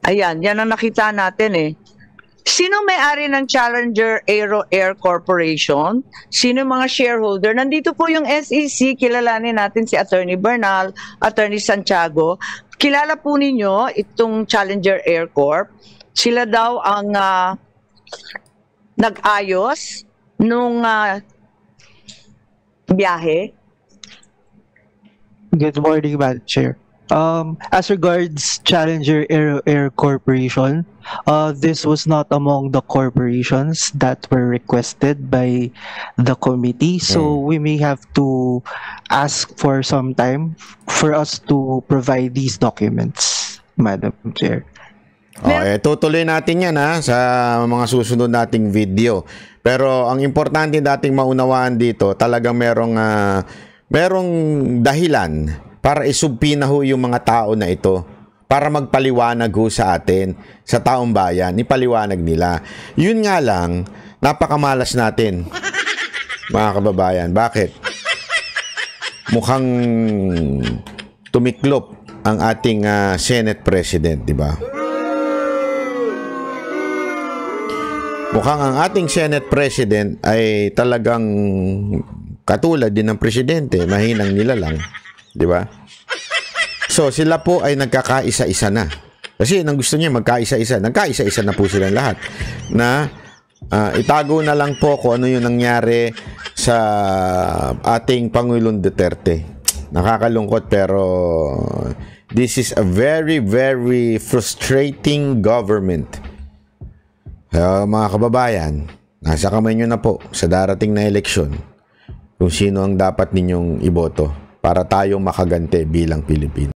ayan, yan ang nakita natin eh. Sino may-ari ng Challenger Aero Air Corporation? Sino mga shareholder? Nandito po yung SEC, kilalanin natin si Attorney Bernal, Attorney Santiago. Kilala po ninyo itong Challenger Air Corp. Sila daw ang nag-ayos nung biyahe.
Good morning, Madam Chair. As regards Challenger Air Corporation, this was not among the corporations that were requested by the committee, so we may have to ask for some time for us to provide these documents, Madam Chair.
Tutuloy natin yan sa mga susunod nating video. Pero ang importante dating maunawaan dito, talagang merong dahilan para isubpina ho yung mga tao na ito, para magpaliwanag ho sa atin, sa taong bayan, ipaliwanag nila. Yun nga lang, napakamalas natin, mga kababayan. Bakit? Mukhang tumiklop ang ating Senate President, di ba? Mukhang ang ating Senate President ay talagang katulad din ng Presidente, mahinang nilalang. Di ba? So, sila po ay nagkakaisa-isa na. Kasi nang gusto niya magkaisa-isa. Nagkaisa-isa na po silang lahat. Na itago na lang po kung ano yung nangyari sa ating Pangulong Duterte. Nakakalungkot pero this is a very, very frustrating government. Mga kababayan, nasa kamay nyo na po sa darating na eleksyon kung sino ang dapat ninyong iboto para tayong makagante bilang Pilipino.